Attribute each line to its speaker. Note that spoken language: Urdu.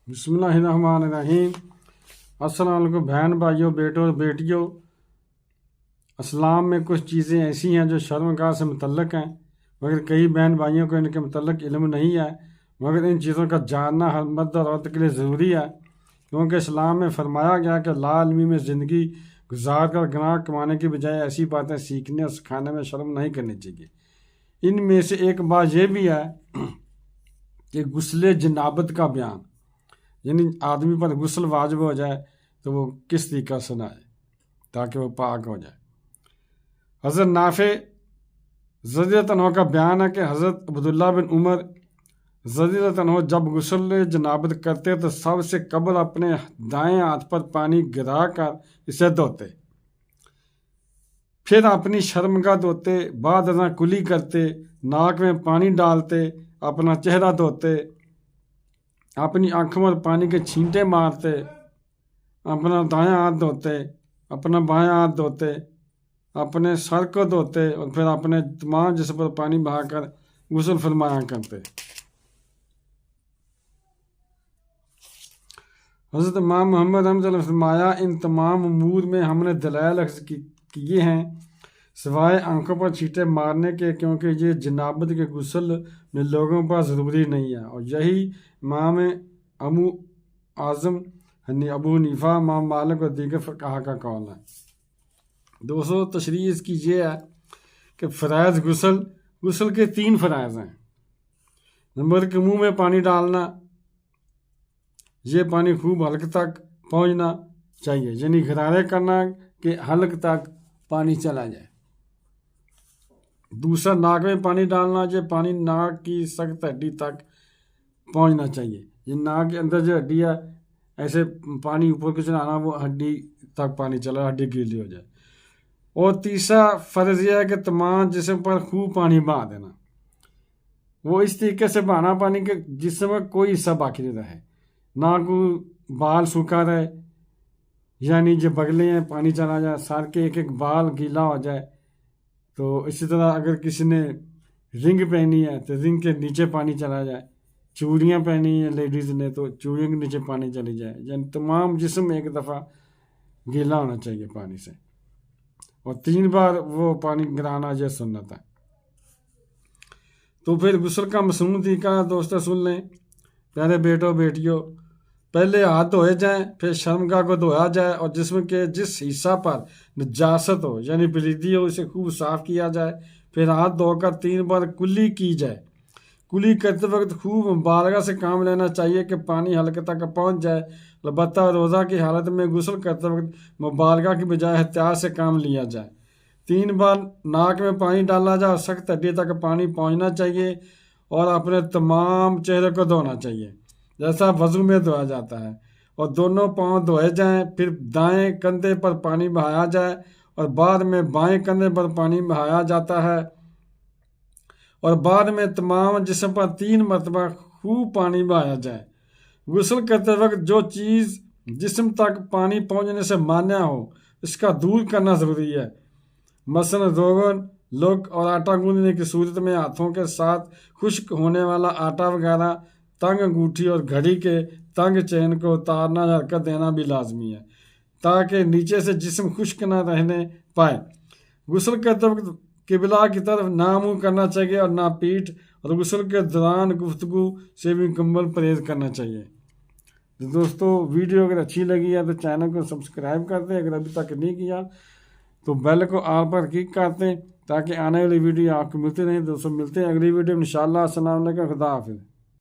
Speaker 1: بسم اللہ الرحمن الرحیم۔ السلام علیکم بہن بھائیوں، بیٹوں اور بیٹیوں۔ اسلام میں کچھ چیزیں ایسی ہیں جو شرمگاہ سے متعلق ہیں، مگر کئی بہن بھائیوں کو ان کے متعلق علم نہیں ہے، مگر ان چیزوں کا جاننا ہر مرد اور عورت کے لیے ضروری ہے، کیونکہ اسلام میں فرمایا گیا کہ لا علمی میں زندگی گزار کر گناہ کمانے کی بجائے ایسی باتیں سیکھنے اور سکھانے میں شرم نہیں کرنی چاہیے۔ ان میں سے ایک بات یہ بھی ہے کہ غسل جنابت کا بیان، یعنی آدمی پر غسل واجب ہو جائے تو وہ کس طریقہ سے نہائے تاکہ وہ پاک ہو جائے۔ حضرت نافع رضی اللہ عنہ کا بیان ہے کہ حضرت عبداللہ بن عمر رضی اللہ عنہ جب غسل جنابت کرتے تو سب سے قبل اپنے دائیں ہاتھ پر پانی گرا کر اسے دھوتے، پھر اپنی شرمگاہ دھوتے، بعد ازاں کلی کرتے، ناک میں پانی ڈالتے، اپنا چہرہ دھوتے، اپنی آنکھوں پر پانی کے چھینٹے مارتے، اپنا دائیں ہاتھ دھوتے، اپنا بائیں ہاتھ دھوتے، اپنے سر کو دھوتے، اور پھر اپنے تمام جسم پر پانی بہا کر غسل فرمایا کرتے۔ حضرت امام محمد رحمۃ اللہ نے فرمایا، ان تمام امور میں ہم نے دلائل اخذ کیے ہیں سوائے آنکھوں پر چھینٹے مارنے کے، کیونکہ یہ جنابت کے غسل میں لوگوں پر ضروری نہیں ہے، اور یہی امام ابو اعظم ابو حنیفہ، امام مالک اور دیگر فقہا کا قول ہے۔ دوستو، تشریح اس کی یہ ہے کہ فرائض غسل کے 3 فرائض ہیں۔ نمبر 1، منہ میں پانی ڈالنا، یہ پانی خوب حلق تک پہنچنا چاہیے، یعنی غرارے کرنا کہ حلق تک پانی چلا جائے۔ دوسرا، ناک میں پانی ڈالنا، یہ پانی ناک کی سخت ہڈی تک پہنچنا چاہیے، یہ ناک کے اندر جو ہڈی ہے ایسے پانی اوپر کو چلانا، وہ ہڈی تک پانی چلا، ہڈی گیلی ہو جائے۔ اور تیسرا فرض یہ ہے کہ تمام جسم پر خوب پانی بہا دینا، وہ اس طریقے سے بہانا پانی کہ جسم میں کوئی حصہ باقی نہیں رہے، نہ کوئی بال سوکھا رہے، یعنی جو بغلیں ہیں پانی چلا جائے، سر کے ایک بال گیلا ہو جائے۔ تو اسی طرح اگر کسی نے رنگ پہنی ہے تو رنگ کے نیچے پانی چلا جائے، چوڑیاں پہنی ہیں لیڈیز نے تو چوڑیوں کے نیچے پانی چلی جائے، یعنی تمام جسم ایک دفعہ گیلا ہونا چاہیے پانی سے، اور 3 بار وہ پانی گرانا یہ سنت ہے۔ تو پھر غسل کا مصنون طریقہ دوستوں سن لیں۔ پیارے بیٹوں بیٹیوں، پہلے ہاتھ دھوئے جائیں، پھر شرمگاہ کو دھویا جائے، اور جسم کے جس حصہ پر نجاست ہو یعنی بلیدی ہو اسے خوب صاف کیا جائے، پھر ہاتھ دھو کر 3 بار کلی کی جائے۔ کلی کرتے وقت خوب مبالغہ سے کام لینا چاہیے کہ پانی حلق تک پہنچ جائے۔ البتہ روزہ کی حالت میں غسل کرتے وقت مبالغہ کی بجائے احتیاط سے کام لیا جائے۔ 3 بار ناک میں پانی ڈالا جائے اور سخت ہڈی تک پانی پہنچنا چاہیے، اور اپنے تمام چہرے کو دھونا چاہیے جیسا وضو میں دھویا جاتا ہے، اور دونوں پاؤں دھوئے جائیں، پھر دائیں کندھے پر پانی بہایا جائے، اور بعد میں بائیں کندھے پر پانی بہایا جاتا ہے، اور بعد میں تمام جسم پر 3 مرتبہ خوب پانی بہایا جائے۔ غسل کرتے وقت جو چیز جسم تک پانی پہنچنے سے مانع ہو اس کا دور کرنا ضروری ہے، مثلا روغن، لوک اور آٹا گوندنے کی صورت میں ہاتھوں کے ساتھ خشک ہونے والا آٹا وغیرہ، تنگ انگوٹھی اور گھڑی کے تنگ چین کو اتارنا یا حرکت دینا بھی لازمی ہے تاکہ نیچے سے جسم خشک نہ رہنے پائے۔ غسل کرتے وقت قبلہ کی طرف نہ منہ کرنا چاہیے اور نہ پیٹھ، اور غسل کے دوران گفتگو سے بھی مکمل پرہیز کرنا چاہیے۔ دوستو، ویڈیو اگر اچھی لگی ہے تو چینل کو سبسکرائب کر دیں، اگر ابھی تک نہیں کیا تو بیل کو آل پر کلک کر دیں تاکہ آنے والی ویڈیو آپ کو ملتی رہیں۔ دوستو، ملتے ہیں اگلی ویڈیو میں انشاءاللہ۔ السلام علیکم، خدا حافظ۔